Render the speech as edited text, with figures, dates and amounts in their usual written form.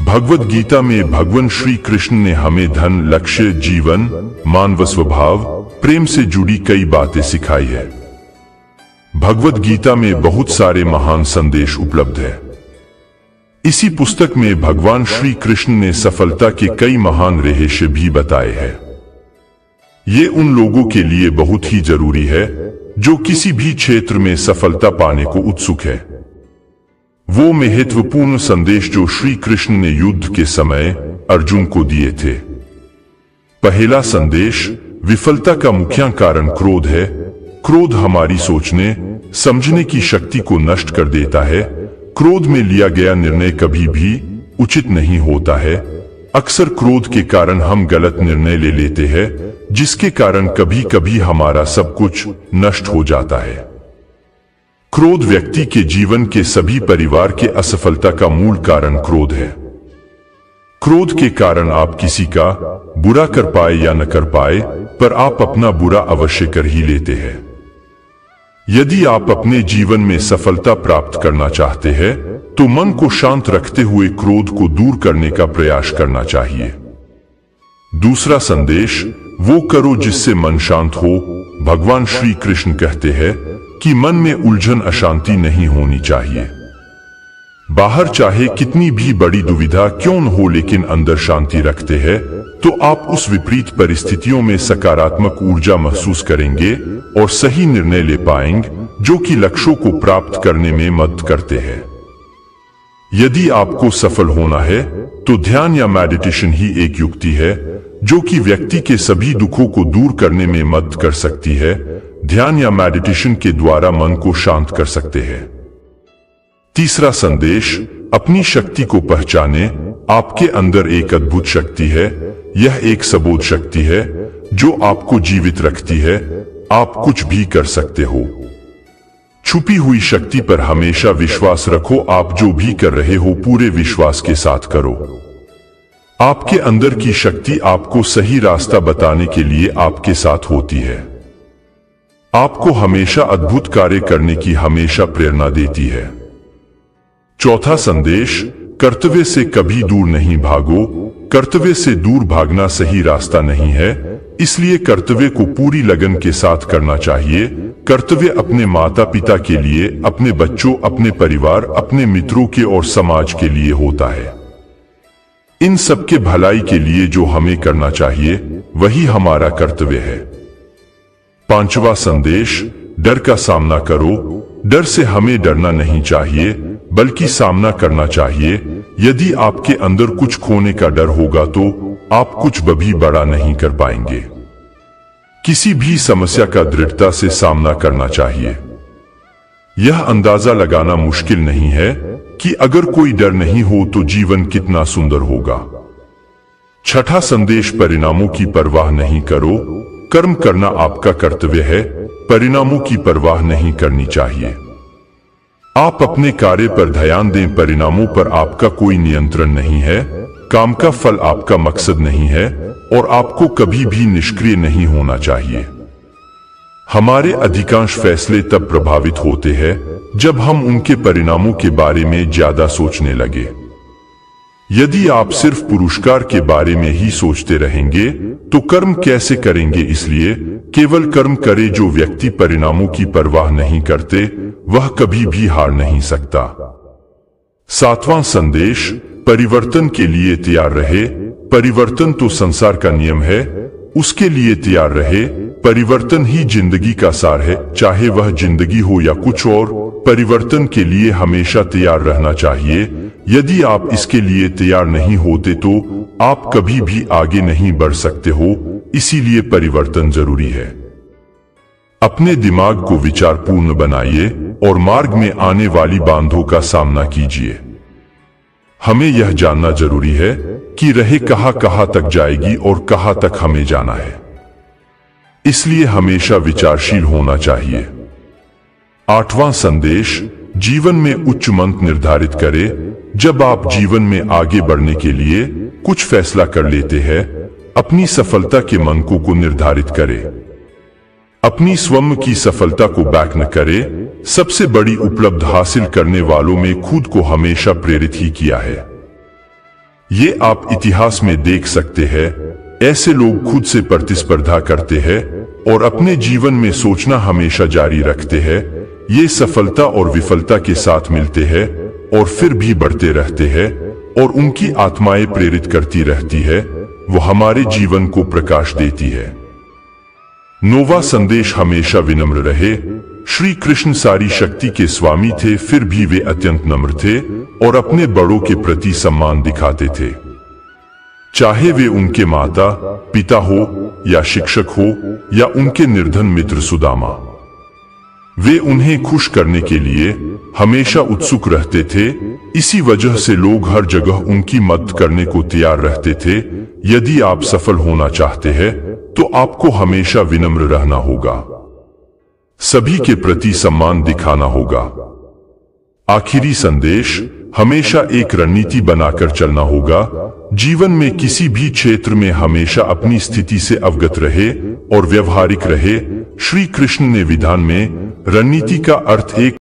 भगवद गीता में भगवान श्री कृष्ण ने हमें धन, लक्ष्य, जीवन, मानव स्वभाव, प्रेम से जुड़ी कई बातें सिखाई है। भगवद गीता में बहुत सारे महान संदेश उपलब्ध है। इसी पुस्तक में भगवान श्री कृष्ण ने सफलता के कई महान रहस्य भी बताए हैं। ये उन लोगों के लिए बहुत ही जरूरी है जो किसी भी क्षेत्र में सफलता पाने को उत्सुक है। वो महत्वपूर्ण संदेश जो श्री कृष्ण ने युद्ध के समय अर्जुन को दिए थे। पहला संदेश, विफलता का मुख्य कारण क्रोध है। क्रोध हमारी सोचने समझने की शक्ति को नष्ट कर देता है। क्रोध में लिया गया निर्णय कभी भी उचित नहीं होता है। अक्सर क्रोध के कारण हम गलत निर्णय ले लेते हैं, जिसके कारण कभी कभी हमारा सब कुछ नष्ट हो जाता है। क्रोध व्यक्ति के जीवन के सभी परिवार के असफलता का मूल कारण क्रोध है। क्रोध के कारण आप किसी का बुरा कर पाए या न कर पाए, पर आप अपना बुरा अवश्य कर ही लेते हैं। यदि आप अपने जीवन में सफलता प्राप्त करना चाहते हैं, तो मन को शांत रखते हुए क्रोध को दूर करने का प्रयास करना चाहिए। दूसरा संदेश, वो करो जिससे मन शांत हो। भगवान श्री कृष्ण कहते हैं कि मन में उलझन, अशांति नहीं होनी चाहिए। बाहर चाहे कितनी भी बड़ी दुविधा क्यों न हो, लेकिन अंदर शांति रखते हैं तो आप उस विपरीत परिस्थितियों में सकारात्मक ऊर्जा महसूस करेंगे और सही निर्णय ले पाएंगे, जो कि लक्ष्यों को प्राप्त करने में मदद करते हैं। यदि आपको सफल होना है तो ध्यान या मेडिटेशन ही एक युक्ति है जो कि व्यक्ति के सभी दुखों को दूर करने में मदद कर सकती है। ध्यान या मेडिटेशन के द्वारा मन को शांत कर सकते हैं। तीसरा संदेश, अपनी शक्ति को पहचाने। आपके अंदर एक अद्भुत शक्ति है। यह एक सबोध शक्ति है जो आपको जीवित रखती है। आप कुछ भी कर सकते हो। छुपी हुई शक्ति पर हमेशा विश्वास रखो। आप जो भी कर रहे हो पूरे विश्वास के साथ करो। आपके अंदर की शक्ति आपको सही रास्ता बताने के लिए आपके साथ होती है। आपको हमेशा अद्भुत कार्य करने की हमेशा प्रेरणा देती है। चौथा संदेश, कर्तव्य से कभी दूर नहीं भागो। कर्तव्य से दूर भागना सही रास्ता नहीं है, इसलिए कर्तव्य को पूरी लगन के साथ करना चाहिए। कर्तव्य अपने माता पिता के लिए, अपने बच्चों, अपने परिवार, अपने मित्रों के और समाज के लिए होता है। इन सबके भलाई के लिए जो हमें करना चाहिए वही हमारा कर्तव्य है। पांचवा संदेश, डर का सामना करो। डर से हमें डरना नहीं चाहिए बल्कि सामना करना चाहिए। यदि आपके अंदर कुछ खोने का डर होगा तो आप कुछ भी बड़ा नहीं कर पाएंगे। किसी भी समस्या का दृढ़ता से सामना करना चाहिए। यह अंदाजा लगाना मुश्किल नहीं है कि अगर कोई डर नहीं हो तो जीवन कितना सुंदर होगा। छठा संदेश, परिणामों की परवाह नहीं करो। कर्म करना आपका कर्तव्य है, परिणामों की परवाह नहीं करनी चाहिए। आप अपने कार्य पर ध्यान दें। परिणामों पर आपका कोई नियंत्रण नहीं है। काम का फल आपका मकसद नहीं है और आपको कभी भी निष्क्रिय नहीं होना चाहिए। हमारे अधिकांश फैसले तब प्रभावित होते हैं जब हम उनके परिणामों के बारे में ज्यादा सोचने लगे। यदि आप सिर्फ पुरस्कार के बारे में ही सोचते रहेंगे तो कर्म कैसे करेंगे। इसलिए केवल कर्म करे। जो व्यक्ति परिणामों की परवाह नहीं करते वह कभी भी हार नहीं सकता। सातवां संदेश, परिवर्तन के लिए तैयार रहे। परिवर्तन तो संसार का नियम है, उसके लिए तैयार रहे। परिवर्तन ही जिंदगी का सार है, चाहे वह जिंदगी हो या कुछ और। परिवर्तन के लिए हमेशा तैयार रहना चाहिए। यदि आप इसके लिए तैयार नहीं होते तो आप कभी भी आगे नहीं बढ़ सकते हो। इसीलिए परिवर्तन जरूरी है। अपने दिमाग को विचारपूर्ण बनाइए और मार्ग में आने वाली बाधाओं का सामना कीजिए। हमें यह जानना जरूरी है कि राह कहां तक जाएगी और कहां तक हमें जाना है। इसलिए हमेशा विचारशील होना चाहिए। आठवां संदेश, जीवन में उच्च मंत्र निर्धारित करें। जब आप जीवन में आगे बढ़ने के लिए कुछ फैसला कर लेते हैं, अपनी सफलता के मानकों को निर्धारित करें। अपनी स्वयं की सफलता को बैक न करें। सबसे बड़ी उपलब्धि हासिल करने वालों में खुद को हमेशा प्रेरित ही किया है। ये आप इतिहास में देख सकते हैं। ऐसे लोग खुद से प्रतिस्पर्धा करते हैं और अपने जीवन में सोचना हमेशा जारी रखते हैं। ये सफलता और विफलता के साथ मिलते हैं और फिर भी बढ़ते रहते हैं और उनकी आत्माएं प्रेरित करती रहती है। वो हमारे जीवन को प्रकाश देती है। नोवा संदेश हमेशा विनम्र रहे। श्री कृष्ण सारी शक्ति के स्वामी थे, फिर भी वे अत्यंत नम्र थे और अपने बड़ों के प्रति सम्मान दिखाते थे। चाहे वे उनके माता पिता हो या शिक्षक हो या उनके निर्धन मित्र सुदामा, वे उन्हें खुश करने के लिए हमेशा उत्सुक रहते थे। इसी वजह से लोग हर जगह उनकी मदद करने को तैयार रहते थे। यदि आप सफल होना चाहते हैं तो आपको हमेशा विनम्र रहना होगा, सभी के प्रति सम्मान दिखाना होगा। आखिरी संदेश, हमेशा एक रणनीति बनाकर चलना होगा। जीवन में किसी भी क्षेत्र में हमेशा अपनी स्थिति से अवगत रहे और व्यवहारिक रहे। श्री कृष्ण ने विधान में रणनीति का अर्थ एक